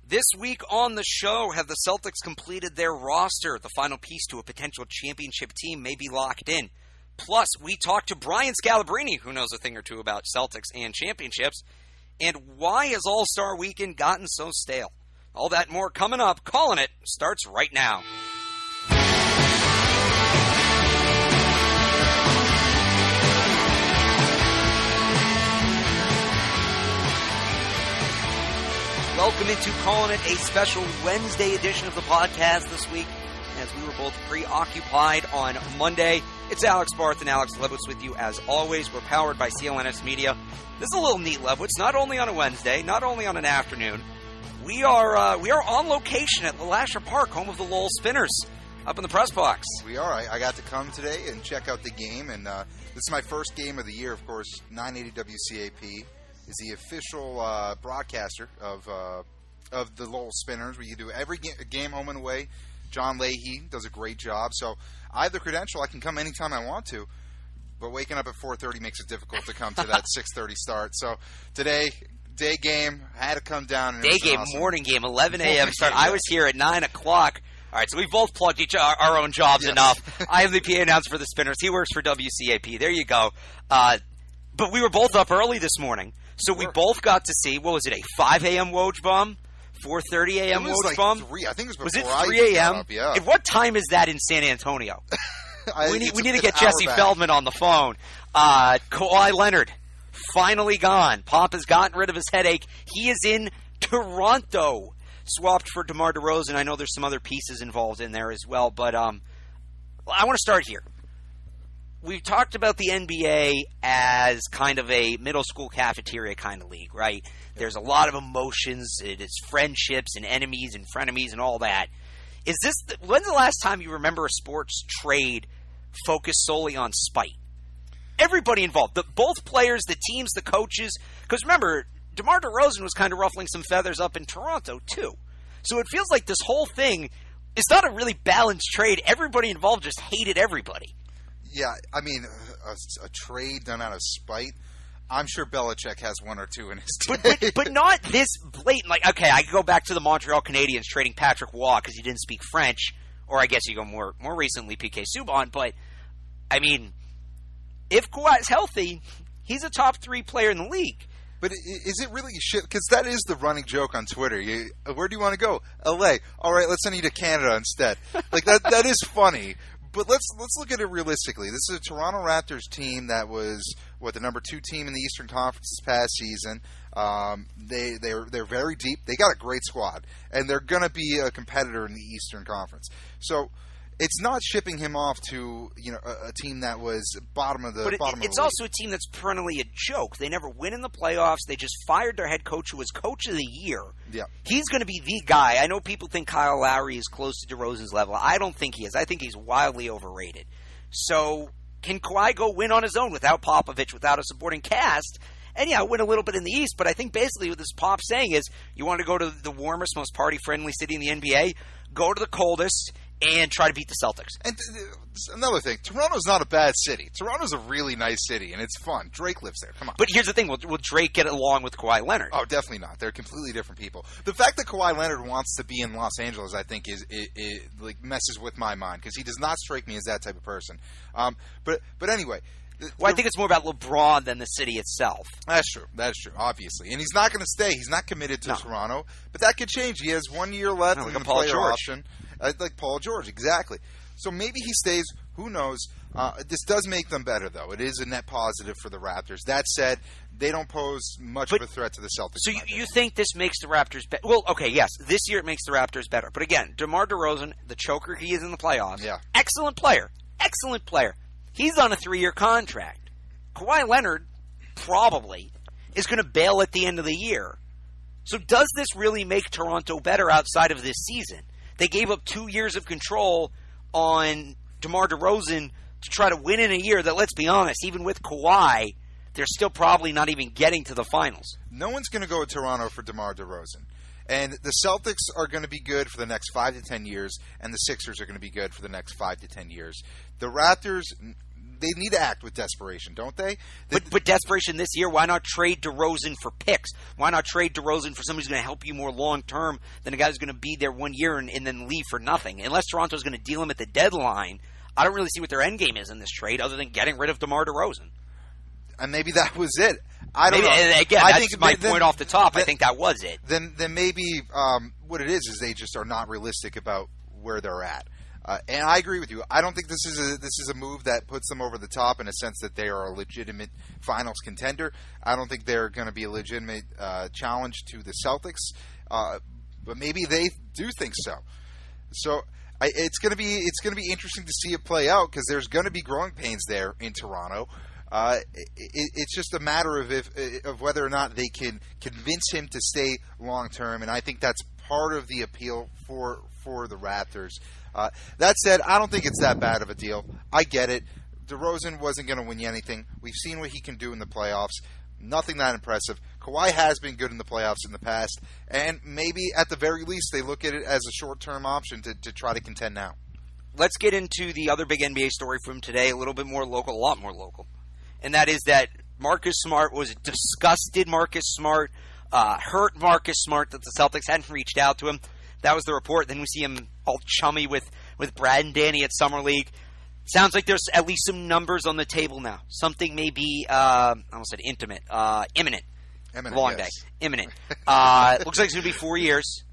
This week on the show, have the Celtics completed their roster? The final piece to a potential championship team may be locked in. Plus, we talked to Brian Scalabrine, who knows a thing or two about Celtics and championships, and why has All-Star Weekend gotten so stale? All that and more coming up. Calling It starts right now. Welcome into Calling It, a special Wednesday edition of the podcast this week, as we were both preoccupied on Monday. It's Alex Barth and Alex Lebowitz with you as always. We're powered by CLNS Media. This is a little neat, Lebowitz, not only on a Wednesday, not only on an afternoon. We are on location at Lasher Park, home of the Lowell Spinners, up in the press box. We are. I got to come today and check out the game, and this is my first game of the year, of course. 980 WCAP is the official broadcaster of the Lowell Spinners. We do every game home and away. John Leahy does a great job. So I have the credential. I can come anytime I want to. But waking up at 4:30 makes it difficult to come to that 6:30 start. So today, day game, I had to come down. And day game, awesome. Morning game, 11 a.m. start. I was here at 9 o'clock. All right, so we both plugged our own jobs enough. I am the PA announcer for the Spinners. He works for WCAP. There you go. But we were both up early this morning. So we both got to see, what was it, a 5 a.m. Woj bomb? 4:30 a.m. Woj bomb? 3. I think it was before. Was it 3 a.m.? Yeah. And what time is that in San Antonio? we need to get Jesse Feldman on the phone. Kawhi Leonard, finally gone. Papa's gotten rid of his headache. He is in Toronto, swapped for DeMar DeRozan. I know there's some other pieces involved in there as well, but I want to start here. We've talked about the NBA as kind of a middle school cafeteria kind of league, right? There's a lot of emotions. It is friendships and enemies and frenemies and all that. When's the last time you remember a sports trade focused solely on spite? Everybody involved, both players, the teams, the coaches. Because remember, DeMar DeRozan was kind of ruffling some feathers up in Toronto too. So it feels like this whole thing is not a really balanced trade. Everybody involved just hated everybody. Yeah, I mean, a trade done out of spite. I'm sure Belichick has one or two in his day. But not this blatant. Like, okay, I could go back to the Montreal Canadiens trading Patrick Waugh because he didn't speak French, or I guess you go more recently PK Subban. But I mean, if Kawhi's healthy, he's a top 3 player in the league. But is it really shit? Because that is the running joke on Twitter. Where do you want to go? L.A. All right, let's send you to Canada instead. Like that is funny. But let's look at it realistically. This is a Toronto Raptors team that was the number 2 team in the Eastern Conference this past season. They're very deep. They got a great squad, and they're going to be a competitor in the Eastern Conference. So it's not shipping him off to a team that was bottom of the league. It's also a team that's perennially a joke. They never win in the playoffs. They just fired their head coach, who was coach of the year. Yeah, he's going to be the guy. I know people think Kyle Lowry is close to DeRozan's level. I don't think he is. I think he's wildly overrated. So can Kawhi go win on his own without Popovich, without a supporting cast? And yeah, win a little bit in the East, but I think basically what this Pop saying is, you want to go to the warmest, most party-friendly city in the NBA, go to the coldest, and try to beat the Celtics. And another thing, Toronto's not a bad city. Toronto's a really nice city, and it's fun. Drake lives there. Come on. But here's the thing. Will Drake get along with Kawhi Leonard? Oh, definitely not. They're completely different people. The fact that Kawhi Leonard wants to be in Los Angeles, I think, it like messes with my mind, because he does not strike me as that type of person. But anyway. Well, I think it's more about LeBron than the city itself. That's true, obviously. And he's not going to stay. He's not committed to Toronto. But that could change. He has 1 year left in the player option. Like Paul George, exactly. So maybe he stays. Who knows? This does make them better, though. It is a net positive for the Raptors. That said, they don't pose much of a threat to the Celtics. So you think this makes the Raptors better? Well, okay, yes. This year it makes the Raptors better. But again, DeMar DeRozan, the choker he is in the playoffs, excellent player. Excellent player. He's on a 3-year contract. Kawhi Leonard probably is going to bail at the end of the year. So does this really make Toronto better outside of this season? They gave up 2 years of control on DeMar DeRozan to try to win in a year that, let's be honest, even with Kawhi, they're still probably not even getting to the finals. No one's going to go to Toronto for DeMar DeRozan. And the Celtics are going to be good for the next 5 to 10 years, and the Sixers are going to be good for the next 5 to 10 years. The Raptors, they need to act with desperation, don't they? But desperation this year, why not trade DeRozan for picks? Why not trade DeRozan for somebody who's going to help you more long-term than a guy who's going to be there 1 year and then leave for nothing? Unless Toronto's going to deal him at the deadline, I don't really see what their end game is in this trade other than getting rid of DeMar DeRozan. And maybe that was it. I don't know. Again, that's my point off the top. I think that was it. Then maybe what it is they just are not realistic about where they're at. And I agree with you. I don't think this is a move that puts them over the top in a sense that they are a legitimate finals contender. I don't think they're going to be a legitimate challenge to the Celtics. But maybe they do think so. So it's going to be interesting to see it play out because there's going to be growing pains there in Toronto. It's just a matter of whether or not they can convince him to stay long term, and I think that's part of the appeal for the Raptors. That said, I don't think it's that bad of a deal. I get it. DeRozan wasn't going to win you anything. We've seen what he can do in the playoffs. Nothing that impressive. Kawhi has been good in the playoffs in the past, and maybe at the very least they look at it as a short-term option to try to contend now. Let's get into the other big NBA story from today, a little bit more local, a lot more local. And that is that Marcus Smart was disgusted Marcus Smart, hurt Marcus Smart that the Celtics hadn't reached out to him. That was the report. Then we see him all chummy with Brad and Danny at Summer League. Sounds like there's at least some numbers on the table now. Something maybe, I almost said imminent. Long yes. day. Imminent. Looks like it's going to be 4 years.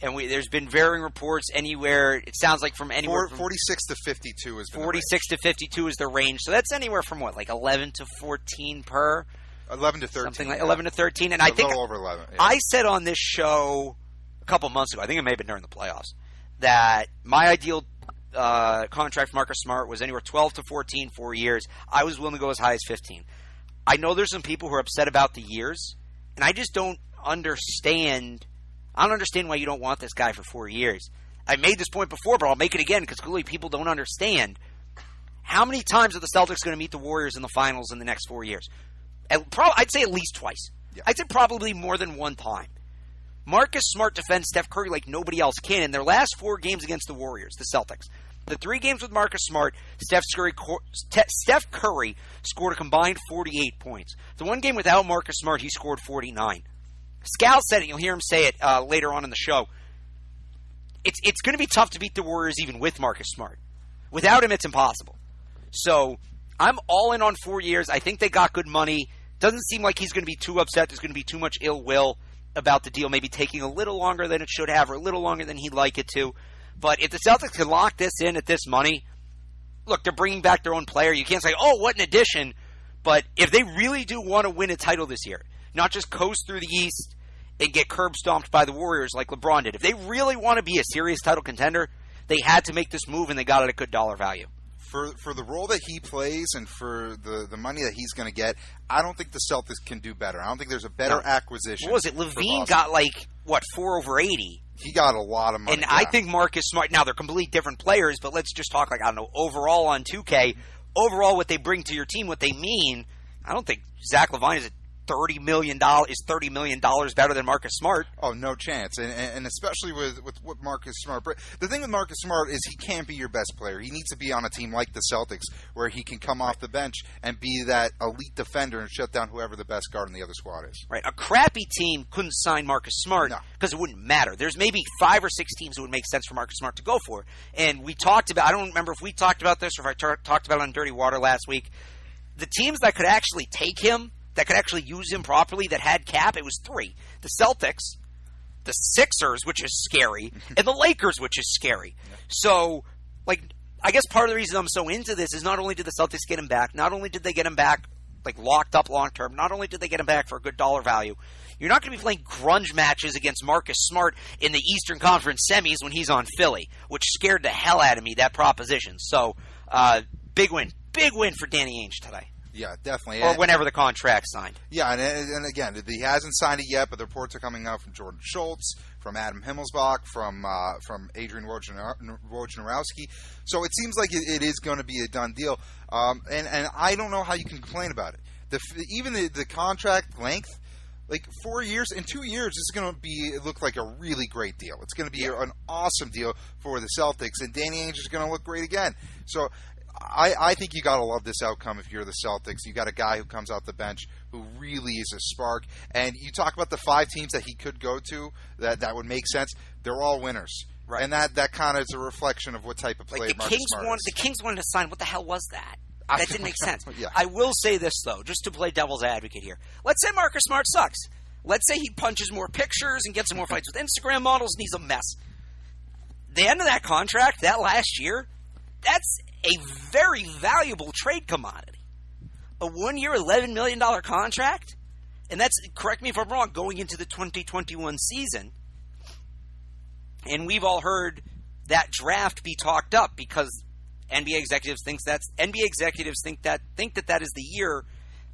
And there's been varying reports anywhere. It sounds like from anywhere from 46 to 52 is the 46 to 52 is the range. So that's anywhere from what, like 11 to 14 per? 11 to 13. Something like 11 to 13. And I think a little over 11. Yeah. I said on this show a couple months ago, I think it may have been during the playoffs, that my ideal contract for Marcus Smart was anywhere 12 to 14, 4 years. I was willing to go as high as 15. I know there's some people who are upset about the years, and I just don't understand. I don't understand why you don't want this guy for 4 years. I made this point before, but I'll make it again because clearly people don't understand. How many times are the Celtics going to meet the Warriors in the finals in the next 4 years? I'd say at least twice. Yeah. I'd say probably more than one time. Marcus Smart defends Steph Curry like nobody else can. In their last 4 games against the Warriors, the Celtics, the 3 games with Marcus Smart, Steph Curry scored a combined 48 points. The 1 game without Marcus Smart, he scored 49. Scal said it. You'll hear him say it later on in the show. It's going to be tough to beat the Warriors even with Marcus Smart. Without him, it's impossible. So I'm all in on 4 years. I think they got good money. Doesn't seem like he's going to be too upset. There's going to be too much ill will about the deal, maybe taking a little longer than it should have or a little longer than he'd like it to. But if the Celtics can lock this in at this money, look, they're bringing back their own player. You can't say, oh, what an addition. But if they really do want to win a title this year, not just coast through the East and get curb stomped by the Warriors like LeBron did. If they really want to be a serious title contender, they had to make this move, and they got it at good dollar value. For the role that he plays and for the money that he's going to get, I don't think the Celtics can do better. I don't think there's a better acquisition. What was it? Levine got 4 over 80. He got a lot of money. And I think Marcus Smart, now they're completely different players, but let's just talk overall on 2K. Overall, what they bring to your team, what they mean, I don't think Zach LaVine is $30 million better than Marcus Smart. Oh, no chance. And especially with what Marcus Smart. The thing with Marcus Smart is he can't be your best player. He needs to be on a team like the Celtics where he can come off the bench and be that elite defender and shut down whoever the best guard in the other squad is. Right. A crappy team couldn't sign Marcus Smart because it wouldn't matter. There's maybe 5 or 6 teams that would make sense for Marcus Smart to go for. And we talked about, I don't remember if we talked about this or if I talked about it on Dirty Water last week, the teams that could actually take him, that could actually use him properly, that had cap, it was 3. The Celtics, the Sixers, which is scary, and the Lakers, which is scary. Yeah. So, I guess part of the reason I'm so into this is not only did the Celtics get him back, not only did they get him back, locked up long term, not only did they get him back for a good dollar value, you're not going to be playing grunge matches against Marcus Smart in the Eastern Conference semis when he's on Philly, which scared the hell out of me, that proposition. So, big win for Danny Ainge today. Yeah, definitely. Or whenever the contract's signed. Yeah, and again, he hasn't signed it yet, but the reports are coming out from Jordan Schultz, from Adam Himmelsbach, from Adrian Wojnarowski. So it seems like it is going to be a done deal. And I don't know how you can complain about it. Even the contract length, 4 years, in 2 years, this is going to look like a really great deal. It's going to be an awesome deal for the Celtics, and Danny Ainge is going to look great again. So I think you got to love this outcome if you're the Celtics. You got a guy who comes out the bench who really is a spark. And you talk about the 5 teams that he could go to that would make sense. They're all winners. Right. And that kind of is a reflection of what type of player Marcus Smart is. The Kings wanted to sign. What the hell was that? That didn't make sense. Yeah. I will say this, though, just to play devil's advocate here. Let's say Marcus Smart sucks. Let's say he punches more pictures and gets in more fights with Instagram models and he's a mess. The end of that contract, that last year, that's a very valuable trade commodity. A 1-year, $11 million contract? And that's, correct me if I'm wrong, going into the 2021 season. And we've all heard that draft be talked up because NBA executives think that is the year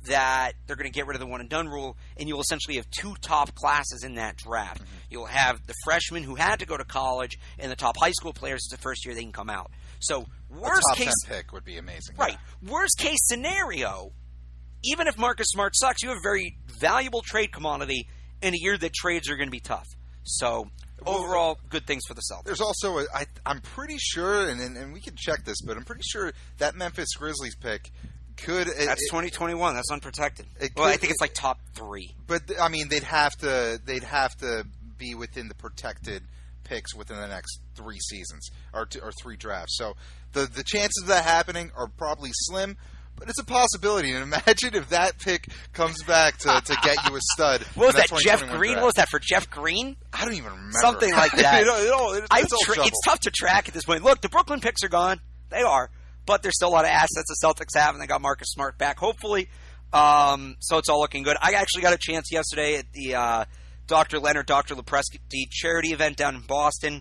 that they're going to get rid of the one-and-done rule, and you'll essentially have 2 top classes in that draft. Mm-hmm. You'll have the freshmen who had to go to college, and the top high school players, it's the first year they can come out. So worst top case 10 pick would be amazing. Right. Yeah. Worst case scenario, even if Marcus Smart sucks, you have a very valuable trade commodity in a year that trades are going to be tough. So overall, good things for the Celtics. There's also, I'm pretty sure, and we can check this, but I'm pretty sure that Memphis Grizzlies pick could. That's 2021. That's unprotected. I think it's like top 3. But I mean, they'd have to be within the protected picks within the next 3 seasons or 3 drafts. So the chances of that happening are probably slim. But it's a possibility, and imagine if that pick comes back to get you a stud. What was that, Jeff Green? Draft. What was that, for Jeff Green? I don't even remember. Something like that. It's tough to track at this point. Look, the Brooklyn picks are gone. They are. But there's still a lot of assets the Celtics have, and they got Marcus Smart back, hopefully. So it's all looking good. I actually got a chance yesterday at the Dr. Leonard, Dr. Lepresky charity event down in Boston.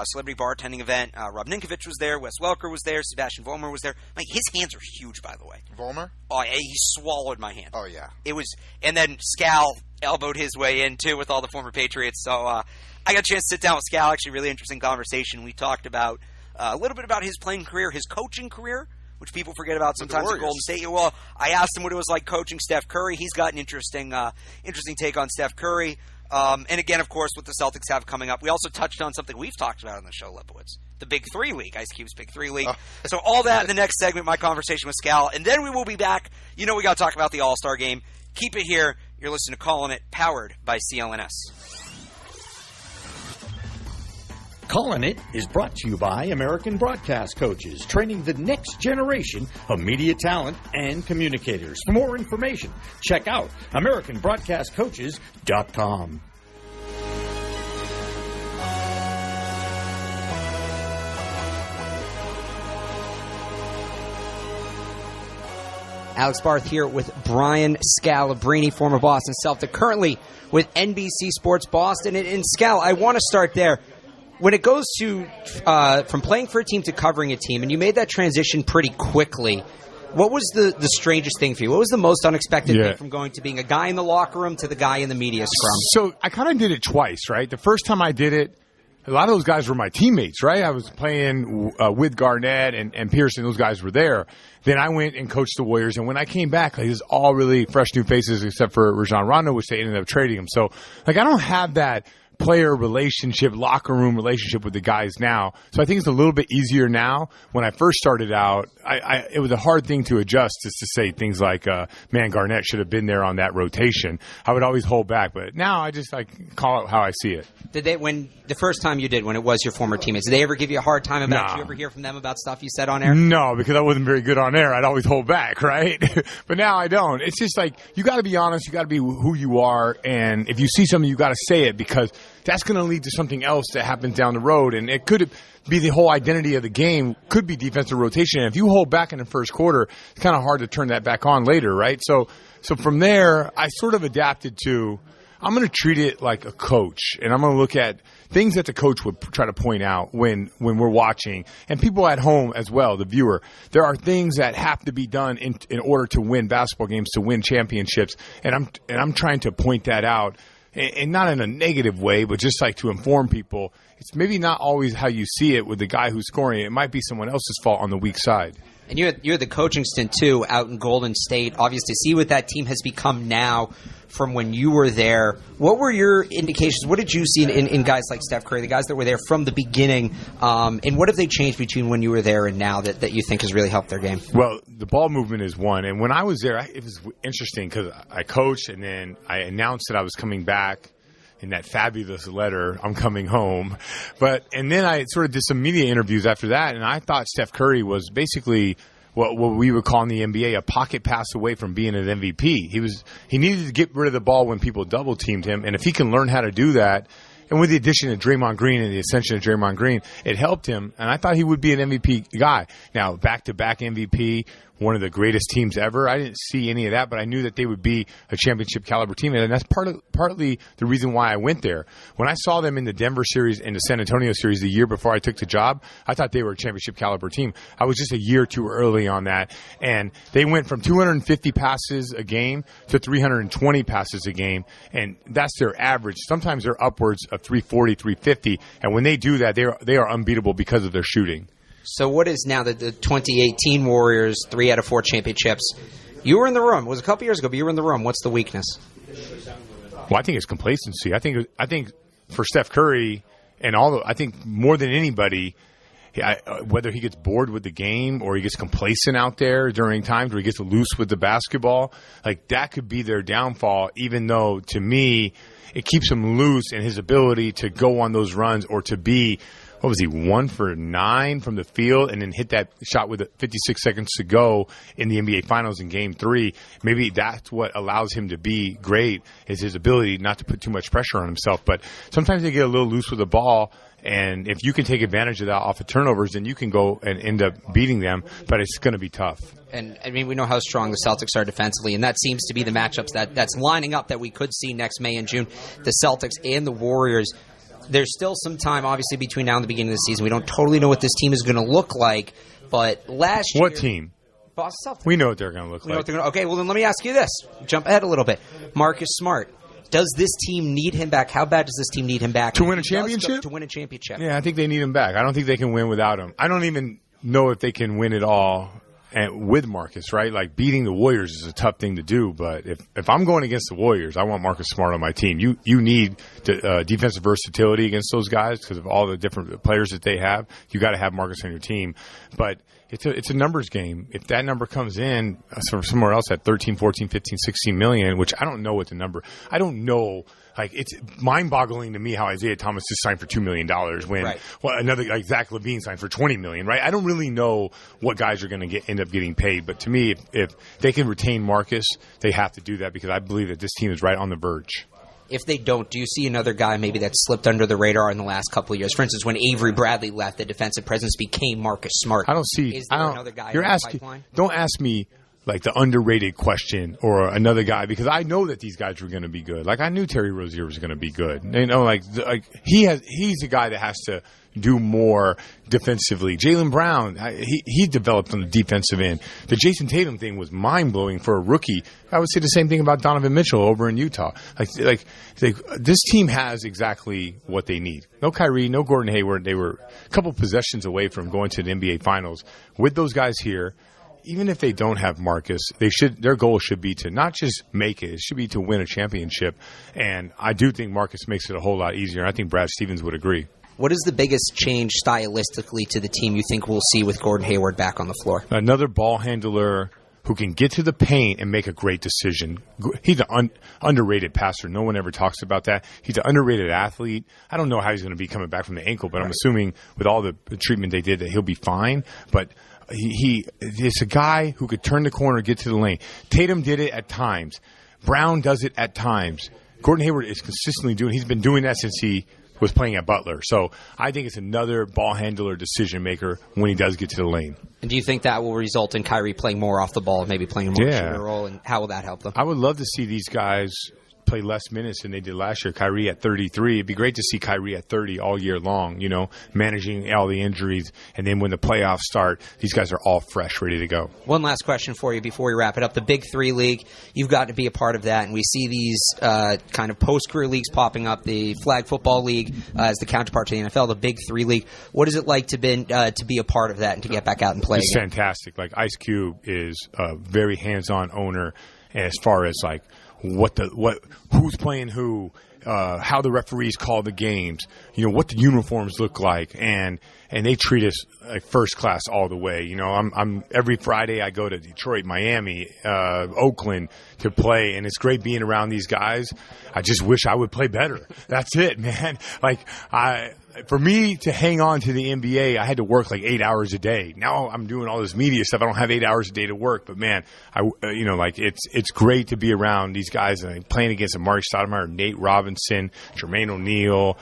Celebrity bartending event. Rob Ninkovich was there. Wes Welker was there. Sebastian Vollmer was there. His hands are huge, by the way. Vollmer? Oh, yeah, he swallowed my hand. Oh, yeah. It was, and then Scal elbowed his way in, too, with all the former Patriots. So I got a chance to sit down with Scal. Actually, really interesting conversation. We talked about a little bit about his playing career, his coaching career, which people forget about sometimes at Golden State. Well, I asked him what it was like coaching Steph Curry. He's got an interesting take on Steph Curry. And again, of course, what the Celtics have coming up. We also touched on something we've talked about on the show, Lebowitz. The Big 3 League, Ice Cube's Big 3 League. Oh. So all that in the next segment, my conversation with Scal. And then we will be back. You know we got to talk about the All-Star Game. Keep it here. You're listening to Callin' It, powered by CLNS. Callin' It is brought to you by American Broadcast Coaches, training the next generation of media talent and communicators. For more information, check out AmericanBroadcastCoaches.com. Alex Barth here with Brian Scalabrine, former Boston Celtic, currently with NBC Sports Boston. And Scal, I want to start there. When it goes to from playing for a team to covering a team, and you made that transition pretty quickly, what was the strangest thing for you? What was the most unexpected thing from going to being a guy in the locker room to the guy in the media scrum? So I kind of did it twice, right? The first time I did it, a lot of those guys were my teammates, right? I was playing with Garnett and Pearson. Those guys were there. Then I went and coached the Warriors, and when I came back, it was all really fresh new faces except for Rajon Rondo, which they ended up trading him. So, I don't have that player relationship, locker room relationship with the guys now. So I think it's a little bit easier now. When I first started out, it was a hard thing to adjust, just to say things like, man, Garnett should have been there on that rotation. I would always hold back, but now I just call it how I see it. Did they, when the first time you did, when it was your former teammates, did they ever give you a hard time about it? Did you ever hear from them about stuff you said on air? No, because I wasn't very good on air. I'd always hold back, right? But now I don't. It's just you got to be honest. You got to be who you are. And if you see something, you got to say it, because that's going to lead to something else that happens down the road. And it could be the whole identity of the game, could be defensive rotation. And if you hold back in the first quarter, it's kind of hard to turn that back on later, right? So from there, I sort of adapted to, I'm going to treat it like a coach, and I'm going to look at things that the coach would try to point out when we're watching, and people at home as well, the viewer. There are things that have to be done in order to win basketball games, to win championships, and I'm trying to point that out, and not in a negative way, but just to inform people. It's maybe not always how you see it with the guy who's scoring. It might be someone else's fault on the weak side. And you had the coaching stint, too, out in Golden State. Obviously, see what that team has become now from when you were there. What were your indications? What did you see in guys like Steph Curry, the guys that were there from the beginning? And what have they changed between when you were there and now that you think has really helped their game? Well, the ball movement is one. And when I was there, it was interesting because I coached and then I announced that I was coming back in that fabulous letter, I'm coming home. And then I sort of did some media interviews after that, and I thought Steph Curry was basically what we would call in the NBA a pocket pass away from being an MVP. He needed to get rid of the ball when people double teamed him, and if he can learn how to do that, and with the addition of Draymond Green and the ascension of Draymond Green, it helped him, and I thought he would be an MVP guy. Now, back-to-back MVP, one of the greatest teams ever. I didn't see any of that, but I knew that they would be a championship caliber team, and that's partly the reason why I went there. When I saw them in the Denver series and the San Antonio series the year before I took the job, I thought they were a championship caliber team. I was just a year too early on that, and they went from 250 passes a game to 320 passes a game, and that's their average. Sometimes they're upwards of 340, 350, and when they do that, they are unbeatable because of their shooting. So what is now the 2018 Warriors, 3 out of 4 championships? You were in the room. It was a couple years ago, but you were in the room. What's the weakness? Well, I think it's complacency. I think for Steph Curry and I think more than anybody, whether he gets bored with the game or he gets complacent out there during times where he gets loose with the basketball, like that could be their downfall, even though to me it keeps him loose in his ability to go on those runs or to be, 1 for 9 from the field and then hit that shot with 56 seconds to go in the NBA Finals in Game 3. Maybe that's what allows him to be great, is his ability not to put too much pressure on himself. But sometimes they get a little loose with the ball, and if you can take advantage of that off of turnovers, then you can go and end up beating them, but it's going to be tough. And, I mean, we know how strong the Celtics are defensively, and that seems to be the matchups that's lining up that we could see next May and June, the Celtics and the Warriors. There's still some time, obviously, between now and the beginning of the season. We don't totally know what this team is going to look like, but last year... What team? Boston Celtics. We know what they're going to look like. Okay, well, then let me ask you this. Jump ahead a little bit. Marcus Smart. Does this team need him back? How bad does this team need him back? To win a championship? To win a championship. Yeah, I think they need him back. I don't think they can win without him. I don't even know if they can win it all with Marcus, right? Like, beating the Warriors is a tough thing to do, but if I'm going against the Warriors, I want Marcus Smart on my team. You need defensive versatility against those guys because of all the different players that they have. You got to have Marcus on your team. But it's a numbers game. If that number comes in from somewhere else at 13, 14, 15, 16 million, which I don't know what the number – I don't know – like, it's mind-boggling to me how Isaiah Thomas just signed for $2 million when another like Zach LaVine signed for $20 million, right? I don't really know what guys are going to end up getting paid. But to me, if they can retain Marcus, they have to do that because I believe that this team is right on the verge. If they don't, do you see another guy maybe that slipped under the radar in the last couple of years? For instance, when Avery Bradley left, the defensive presence became Marcus Smart. I don't see. Is there another guy you're in the asking. pipeline? Don't ask me like the underrated question or another guy because I know that these guys were going to be good. Like I knew Terry Rozier was going to be good. You know, like he's a guy that has to do more defensively. Jaylen Brown, he developed on the defensive end. The Jason Tatum thing was mind-blowing for a rookie. I would say the same thing about Donovan Mitchell over in Utah. Like this team has exactly what they need. No Kyrie, no Gordon Hayward. They were a couple possessions away from going to the NBA Finals. With those guys here, even if they don't have Marcus, their goal should be to not just make it. It should be to win a championship. And I do think Marcus makes it a whole lot easier. I think Brad Stevens would agree. What is the biggest change stylistically to the team you think we'll see with Gordon Hayward back on the floor? Another ball handler who can get to the paint and make a great decision. He's an underrated passer. No one ever talks about that. He's an underrated athlete. I don't know how he's going to be coming back from the ankle, but I'm assuming with all the treatment they did that he'll be fine. But it's a guy who could turn the corner, get to the lane. Tatum did it at times. Brown does it at times. Gordon Hayward is consistently he's been doing that since he was playing at Butler. So I think it's another ball handler, decision maker when he does get to the lane. And do you think that will result in Kyrie playing more off the ball, maybe playing a more shooter role, and how will that help them? I would love to see these guys play less minutes than they did last year. Kyrie at 33. It'd be great to see Kyrie at 30 all year long, managing all the injuries. And then when the playoffs start, these guys are all fresh, ready to go. One last question for you before we wrap it up. The Big Three League, you've got to be a part of that. And we see these kind of post-career leagues popping up. The Flag Football League as the counterpart to the NFL, the Big Three League. What is it like to be a part of that and to get back out and play It's again? Fantastic. Like Ice Cube is a very hands-on owner as far as like who's playing who, how the referees call the games, what the uniforms look like, and they treat us like first class all the way. I'm every Friday I go to Detroit, Miami, Oakland to play, and it's great being around these guys. I just wish I would play better. That's it, man. For me to hang on to the NBA, I had to work like 8 hours a day. Now I'm doing all this media stuff. I don't have 8 hours a day to work, but man, it's great to be around these guys and playing against Amari Stoudemire, Nate Robinson, Jermaine O'Neal.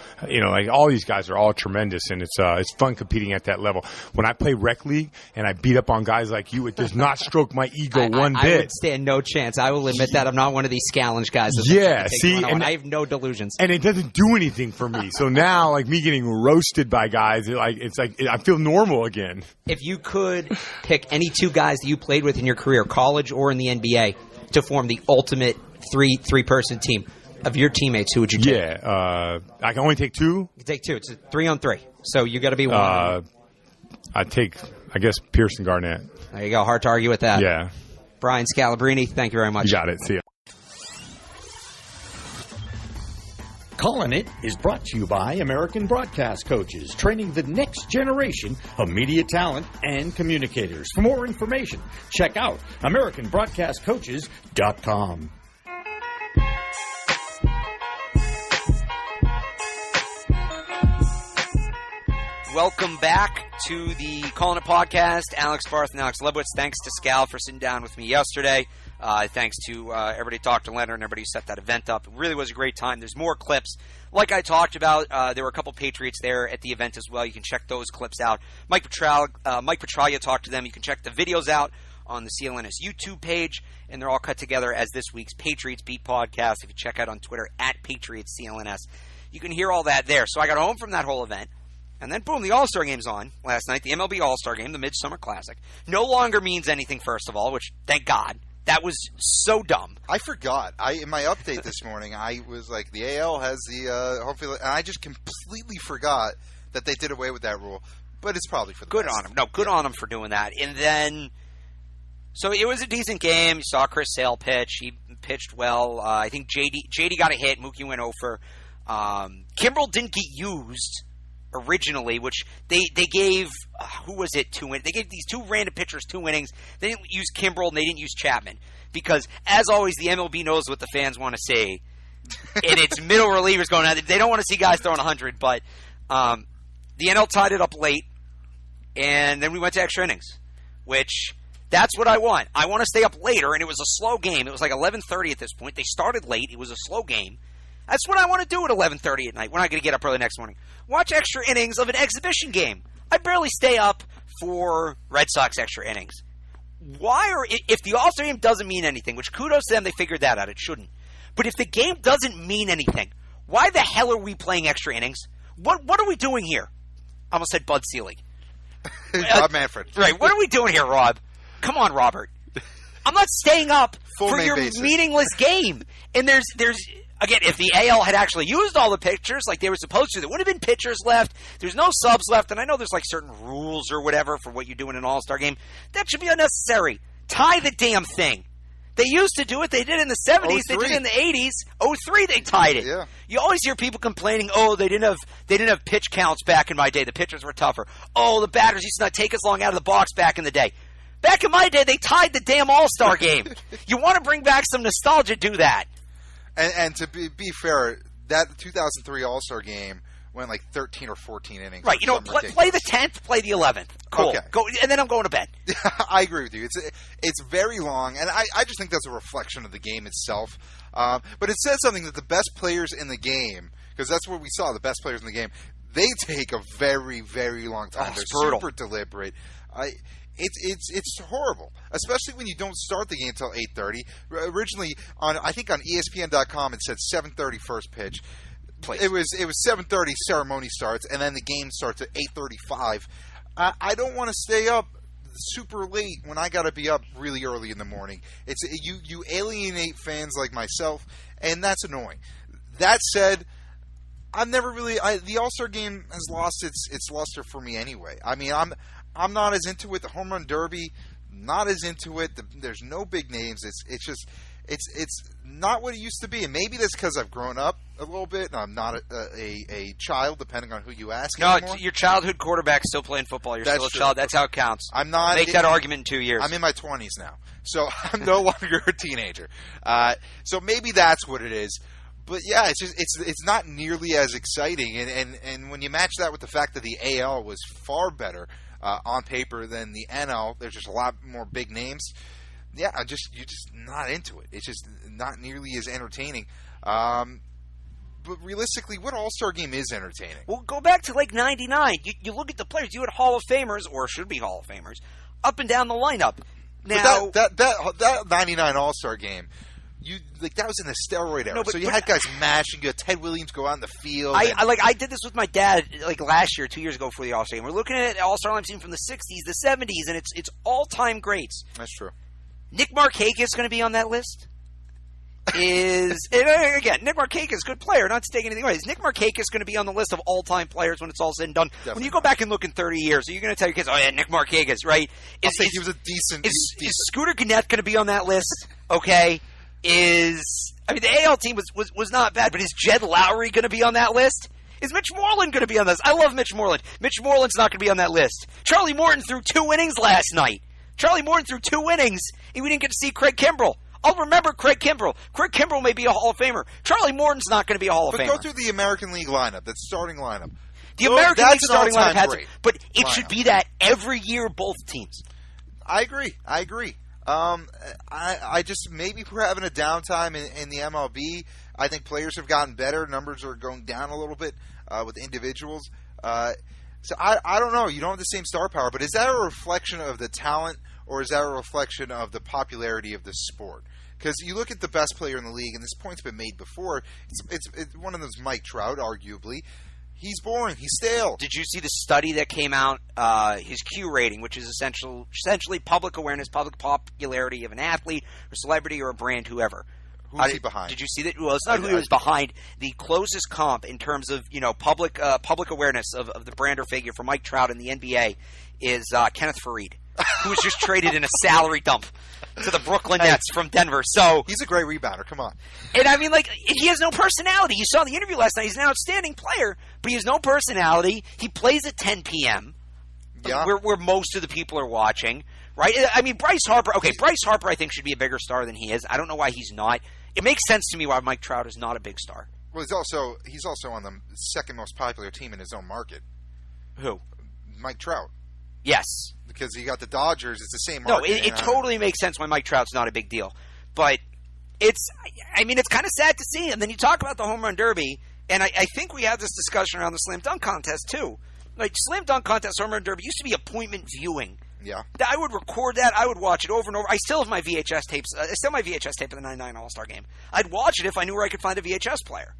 All these guys are all tremendous, and it's fun competing at that level. When I play rec league and I beat up on guys like you, it does not stroke my ego one bit. I would stand no chance. I will admit that I'm not one of these scallenge guys. And I have no delusions. And it doesn't do anything for me. So now, me getting roasted by guys, I feel normal again. If you could pick any two guys that you played with in your career, college or in the NBA, to form the ultimate three-person team of your teammates, who would you take? Yeah, I can only take two? You can take two. It's a 3-on-3. So you got to be one. I'd take, I guess, Pierce and Garnett. There you go. Hard to argue with that. Yeah. Brian Scalabrine, thank you very much. You got it. See ya. Callin' It is brought to you by American Broadcast Coaches, training the next generation of media talent and communicators. For more information, check out AmericanBroadcastCoaches.com. Welcome back to the Callin' It podcast. Alex Barth and Alex Lebowitz. Thanks to Scal for sitting down with me yesterday. Thanks to everybody who talked to Leonard and everybody who set that event up. It really was a great time. There's more clips. Like I talked about, there were a couple Patriots there at the event as well. You can check those clips out. Mike Petraglia talked to them. You can check the videos out on the CLNS YouTube page, and they're all cut together as this week's Patriots Beat podcast. If you check out on Twitter, @PatriotsCLNS, you can hear all that there. So I got home from that whole event. And then, boom, the All-Star Game's on last night. The MLB All-Star Game, the Midsummer Classic. No longer means anything, first of all, which, thank God. That was so dumb. I forgot. In my update this morning, I was like, the AL has the home field, and I just completely forgot that they did away with that rule. But it's probably for the Good best. on them. No, good on them for doing that. And then, so it was a decent game. You saw Chris Sale pitch. He pitched well. I think JD got a hit. Mookie went over. Kimbrel didn't get used originally, which they gave, who was it, 2 innings? They gave these two random pitchers 2 innings. They didn't use Kimbrel and they didn't use Chapman because, as always, the MLB knows what the fans want to see. And it's middle relievers going out. They don't want to see guys throwing 100, but the NL tied it up late, and then we went to extra innings, which that's what I want. I want to stay up later, and it was a slow game. It was like 11:30 at this point. They started late. It was a slow game. That's what I want to do at 11:30 at night. We're not going to get up early next morning. Watch extra innings of an exhibition game. I barely stay up for Red Sox extra innings. Why? Or if the All-Star game doesn't mean anything, which kudos to them, they figured that out. It shouldn't. But if the game doesn't mean anything, why the hell are we playing extra innings? What are we doing here? I almost said Bud Selig. Rob Manfred. Right. What are we doing here, Rob? Come on, Robert. I'm not staying up for your meaningless game. And there's again, if the AL had actually used all the pitchers like they were supposed to, there would have been pitchers left. There's no subs left, and I know there's like certain rules or whatever for what you do in an All-Star game. That should be unnecessary. Tie the damn thing. They used to do it. They did it in the 70s. They did it in the 80s. 03, they tied it. Yeah. You always hear people complaining, oh, they didn't have pitch counts back in my day. The pitchers were tougher. Oh, the batters used to not take as long out of the box back in the day. Back in my day, they tied the damn All-Star game. You want to bring back some nostalgia, do that. And to be fair, that 2003 All-Star game went like 13 or 14 innings. Right, play the 10th, play the 11th. Cool. Okay. Go, and then I'm going to bed. I agree with you. It's very long, and I just think that's a reflection of the game itself. But it says something that the best players in the game, because that's what we saw, the best players in the game, they take a very, very long time. Oh, They're it's brutal. super deliberate. It's horrible, especially when you don't start the game until 8:30. Originally, on ESPN.com, it said 7:30 first pitch. Please. It was 7:30 ceremony starts, and then the game starts at 8:35. I don't want to stay up super late when I got to be up really early in the morning. It's you alienate fans like myself, and that's annoying. That said, I've never really the All-Star game has lost its luster for me anyway. I mean, I'm not as into it. The Home Run Derby, not as into it. There's no big names. It's not what it used to be, and maybe that's because I've grown up a little bit, and I'm not a child, depending on who you ask. No, anymore. Your childhood quarterback still playing football. You're still a child. That's how it counts. I'm not. Make that argument in 2 years. I'm in my 20s now, so I'm no longer a teenager. So maybe that's what it is. But yeah, it's not nearly as exciting, and when you match that with the fact that the AL was far better on paper than the NL, there's just a lot more big names. Yeah, you're just not into it. It's just not nearly as entertaining. But realistically, what All-Star game is entertaining? Well, go back to like '99. You look at the players. You had Hall of Famers, or should be Hall of Famers, up and down the lineup. Now but that '99 All-Star game. That was in the steroid era. So you had guys mashing. You had Ted Williams go out in the field. I did this with my dad last year, 2 years ago for the All-Star game. We're looking at All-Star lineup team from the '60s, the '70s, and it's all-time greats. That's true. Nick Markakis going to be on that list? Again, Nick Markakis, good player, not to take anything away. Is Nick Markakis going to be on the list of all-time players when it's all said and done? Definitely. When you go back and look in 30 years, are you going to tell your kids, oh yeah, Nick Markakis, right? I think he was a decent. Is Scooter Gannett going to be on that list? Okay. The AL team was not bad, but is Jed Lowry going to be on that list? Is Mitch Moreland going to be on this? I love Mitch Moreland. Mitch Moreland's not going to be on that list. Charlie Morton threw 2 innings last night. And we didn't get to see Craig Kimbrell. I'll remember Craig Kimbrell. Craig Kimbrell may be a Hall of Famer. Charlie Morton's not going to be a Hall of Famer. But go through the American League lineup, that starting lineup. The American League starting lineup has it, but it should be that every year, both teams. I agree. I just, maybe we're having a downtime in the MLB. I think players have gotten better. Numbers are going down a little bit with individuals. So I don't know. You don't have the same star power, but is that a reflection of the talent, or is that a reflection of the popularity of the sport? Because you look at the best player in the league, and this point's been made before. It's one of those Mike Trout, arguably. He's boring. He's stale. Did you see the study that came out? His Q rating, which is essentially public awareness, public popularity of an athlete or celebrity or a brand, whoever. Who's he behind? Did you see that? Well, it's not who he was behind. The closest comp in terms of public awareness of the brand or figure for Mike Trout in the NBA is Kenneth Faried, who was just traded in a salary dump to the Brooklyn Nets from Denver. So he's a great rebounder. Come on. And he has no personality. You saw the interview last night. He's an outstanding player, but he has no personality. He plays at 10 p.m. Yeah. Where most of the people are watching, right? Bryce Harper. Okay, Bryce Harper, I think, should be a bigger star than he is. I don't know why he's not. It makes sense to me why Mike Trout is not a big star. Well, he's also on the second most popular team in his own market. Who? Mike Trout. Yes. Because you got the Dodgers, it's the same market. No, it totally makes sense why Mike Trout's not a big deal. But it's kind of sad to see. And then you talk about the Home Run Derby, and I think we had this discussion around the Slam Dunk Contest, too. Like, Slam Dunk Contest, Home Run Derby used to be appointment viewing. Yeah. I would record that. I would watch it over and over. I still have my VHS tapes. I still have my VHS tape of the '99 All-Star Game. I'd watch it if I knew where I could find a VHS player.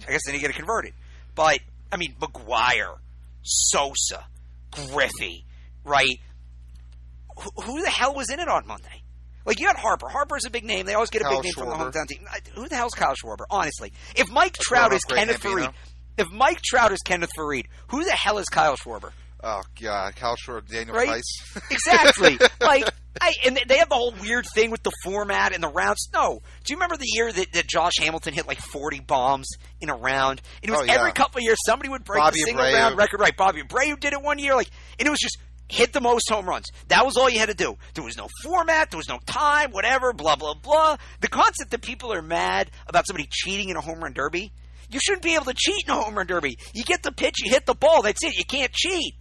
I guess then you get it converted. But, McGuire, Sosa, Griffey, right? Who the hell was in it on Monday? Like, you got Harper. Harper's a big name. They always get a big name from the hometown team. Who the hell's Kyle Schwarber? Honestly. If Mike Trout is Kenneth Faried, who the hell is Kyle Schwarber? Oh, God. Kyle Schwarber, Daniel Price. Exactly. And they have the whole weird thing with the format and the rounds. No. Do you remember the year that Josh Hamilton hit like 40 bombs in a round? And it was every couple of years somebody would break the single-round record. Right, Bobby Abreu did it one year. And it was just hit the most home runs. That was all you had to do. There was no format. There was no time, whatever, blah, blah, blah. The concept that people are mad about somebody cheating in a home run derby, you shouldn't be able to cheat in a home run derby. You get the pitch, you hit the ball. That's it. You can't cheat.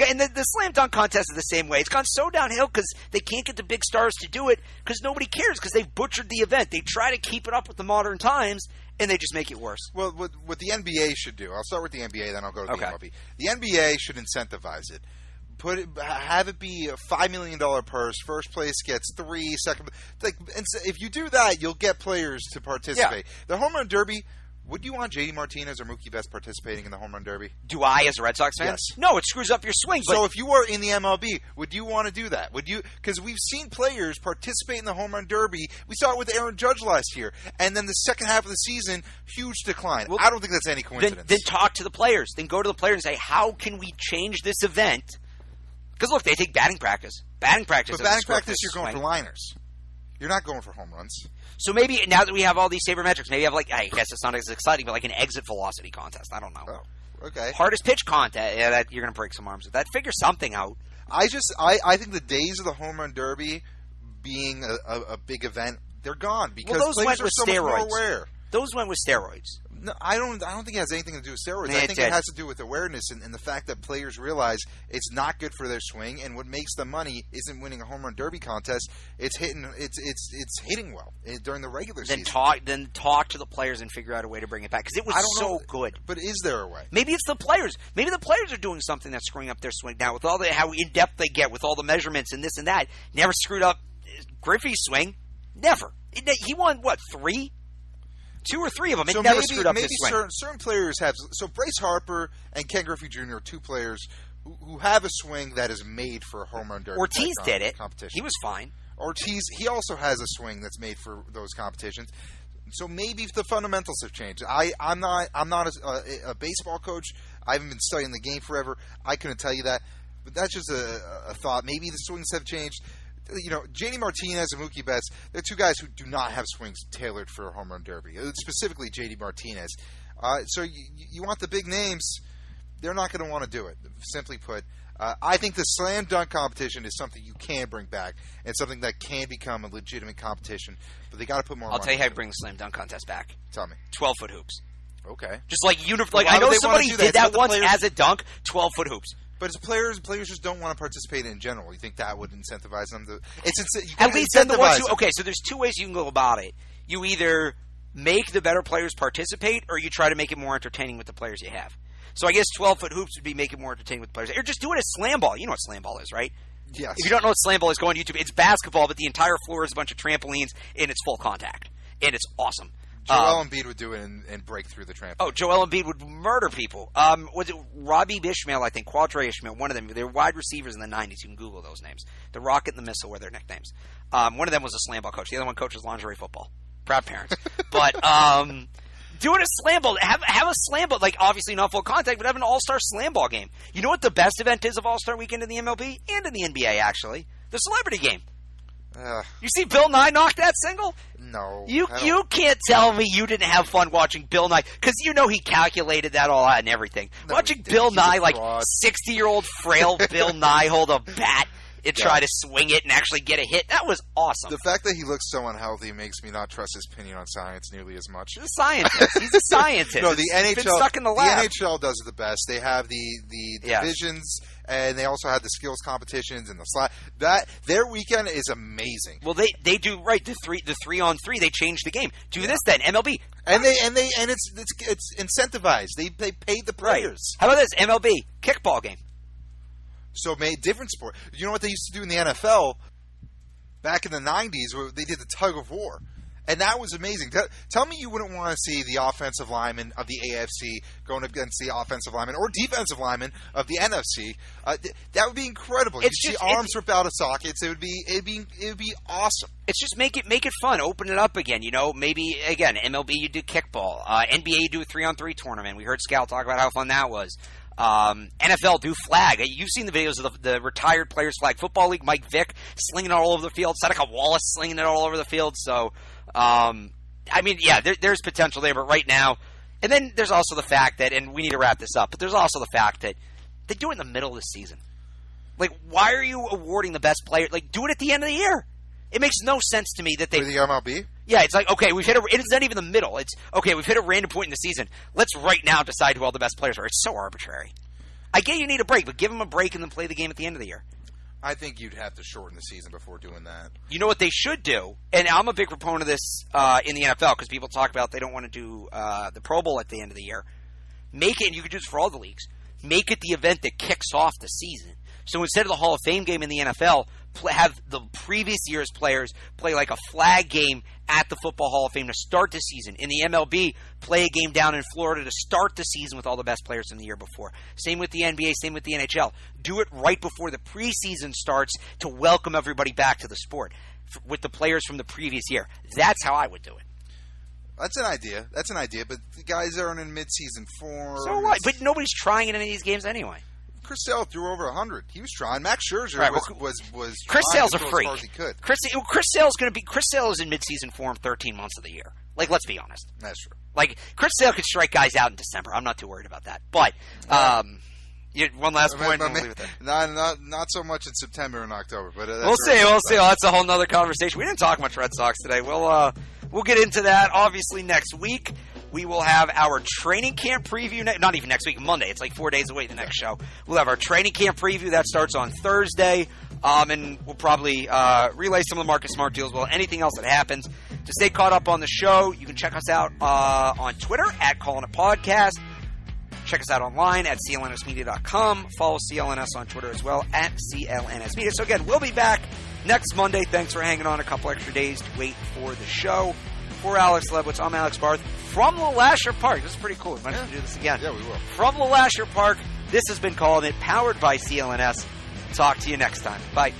And the Slam Dunk Contest is the same way. It's gone so downhill because they can't get the big stars to do it because nobody cares because they've butchered the event. They try to keep it up with the modern times, and they just make it worse. Well, what the NBA should do, I'll start with the NBA, then I'll go to the MLB. The NBA should incentivize it. have it be a $5 million purse. First place gets 3. Second, and so if you do that, you'll get players to participate. Yeah. The home run derby. Would you want JD Martinez or Mookie Betts participating in the home run derby? Do I, as a Red Sox fan? Yes. No, it screws up your swing. So if you were in the MLB, would you want to do that? Would you? Because we've seen players participate in the home run derby. We saw it with Aaron Judge last year, and then the second half of the season, huge decline. Well, I don't think that's any coincidence. Then talk to the players. Then go to the players and say, "How can we change this event?" Because look, they take batting practice. But batting practice, you're going for liners. You're not going for home runs. So maybe now that we have all these sabermetrics, maybe have I guess it's not as exciting, but like an exit velocity contest. I don't know. Oh, okay. Hardest pitch contest. Yeah, that you're going to break some arms with that. Figure something out. I think the days of the home run derby being a big event, they're gone because those players went are with so steroids. much more aware. Those went with steroids. No, I don't think it has anything to do with steroids. I think it has to do with awareness and the fact that players realize it's not good for their swing, and what makes them money isn't winning a home run derby contest. It's hitting well during the regular season. Then talk to the players and figure out a way to bring it back because it was so good. But is there a way? Maybe it's the players. Maybe the players are doing something that's screwing up their swing now with all how in depth they get with all the measurements and this and that. Never screwed up Griffey's swing. Never. He won 3? 2 or 3 of them. It never screwed up his swing. Certain players have. So Bryce Harper and Ken Griffey Jr. are 2 players who have a swing that is made for a home run derby. Ortiz did it. Competition. He was fine. Ortiz, he also has a swing that's made for those competitions. So maybe the fundamentals have changed. I'm not a baseball coach. I haven't been studying the game forever. I couldn't tell you that. But that's just a thought. Maybe the swings have changed. JD Martinez and Mookie Betts, they're 2 guys who do not have swings tailored for a home run derby, specifically JD Martinez. So you want the big names, they're not going to want to do it, simply put. I think the slam dunk competition is something you can bring back and something that can become a legitimate competition, but they got to put more money. I'll tell you how to bring the slam dunk contest back. Tell me. 12-foot hoops. Okay. Just like I know somebody did that once as a dunk, 12-foot hoops. But as players just don't want to participate in general. You think that would incentivize them to? At least then the ones who. Okay, so there's 2 ways you can go about it. You either make the better players participate, or you try to make it more entertaining with the players you have. So I guess 12-foot hoops would be make it more entertaining with the players, or just do it as slam ball. You know what slam ball is, right? Yes. If you don't know what slam ball is, go on YouTube. It's basketball, but the entire floor is a bunch of trampolines, and it's full contact, and it's awesome. Joel Embiid would do it and break through the trampoline. Oh, Joel Embiid would murder people. Was it Robbie Ishmael, I think, Quadre Ishmael, one of them. They were wide receivers in the 90s. You can Google those names. The Rocket and the Missile were their nicknames. One of them was a slam ball coach. The other one coaches lingerie football. Proud parents. But do it as slam ball. Have a slam ball, like obviously not full contact, but have an all-star slam ball game. You know what the best event is of All-Star Weekend in the MLB? And in the NBA, actually? The celebrity game. You see Bill Nye knock that single? No. You can't tell me you didn't have fun watching Bill Nye, because he calculated that all out and everything. No, watching Bill Nye, 60-year-old frail Bill Nye hold a bat and try to swing it and actually get a hit, that was awesome. The fact that he looks so unhealtty makes me not trust his opinion on science nearly as much. He's a scientist. He's a scientist. No, the NHL, been stuck in the lab. The NHL does it the best. They have the divisions, and they also have the skills competitions and the slide. Their weekend is amazing. Well, they do right the 3-on-3. They changed the game. Do this then, MLB. And it's incentivized. They paid the players. Right. How about this MLB kickball game? So different sport. You know what they used to do in the NFL back in the 90s? Where they did the tug of war. And that was amazing. Tell me you wouldn't want to see the offensive lineman of the AFC going against the offensive lineman or defensive lineman of the NFC. That would be incredible. You'd see arms rip out of sockets. It'd be awesome. It's just make it fun. Open it up again. Maybe again MLB you do kickball. NBA you do a 3-on-3 tournament. We heard Scal talk about how fun that was. NFL do flag. You've seen the videos of the retired players flag. Football League, Mike Vick slinging it all over the field. Seneca Wallace slinging it all over the field. So, there's potential there. But right now, and then there's also the fact that, and we need to wrap this up, but there's also the fact that they do it in the middle of the season. Like, why are you awarding the best player? Like, do it at the end of the year. It makes no sense to me that they... For the MLB? Yeah, it's like, okay, it's not even the middle. It's, okay, we've hit a random point in the season. Let's right now decide who all the best players are. It's so arbitrary. I get you need a break, but give them a break and then play the game at the end of the year. I think you'd have to shorten the season before doing that. You know what they should do? And I'm a big proponent of this in the NFL because people talk about they don't want to do the Pro Bowl at the end of the year. Make it, and you can do this for all the leagues, make it the event that kicks off the season. So instead of the Hall of Fame game in the NFL, have the previous year's players play like a flag game at the Football Hall of Fame to start the season. In the MLB, play a game down in Florida to start the season with all the best players from the year before. Same with the NBA, same with the NHL. Do it right before the preseason starts to welcome everybody back to the sport with the players from the previous year. That's how I would do it. That's an idea. But the guys aren't in mid-season form. So what? But nobody's trying in any of these games anyway. Chris Sale threw over 100. He was trying. Max Scherzer was Chris Sale's a freak. As hard as he could. Chris Sale is in midseason form 13 months of the year. Like, let's be honest. That's true. Like, Chris Sale could strike guys out in December. I'm not too worried about that. But one last point. We'll leave it there. Not so much in September and October. But we'll see. Well, that's a whole other conversation. We didn't talk much Red Sox today. We'll get into that obviously next week. We will have our training camp preview. Not even next week, Monday. It's like 4 days away, the next show. We'll have our training camp preview. That starts on Thursday. And we'll probably relay some of the Marcus Smart deals. Well, anything else that happens. To stay caught up on the show, you can check us out on Twitter at Callin' It Podcast. Check us out online at clnsmedia.com. Follow CLNS on Twitter as well at CLNSmedia. So again, we'll be back next Monday. Thanks for hanging on a couple extra days to wait for the show. For Alex Lebowitz, I'm Alex Barth from LeLasher Park. This is pretty cool. We might have to do this again. Yeah, we will. From LeLasher Park, this has been Callin' It, powered by CLNS. Talk to you next time. Bye.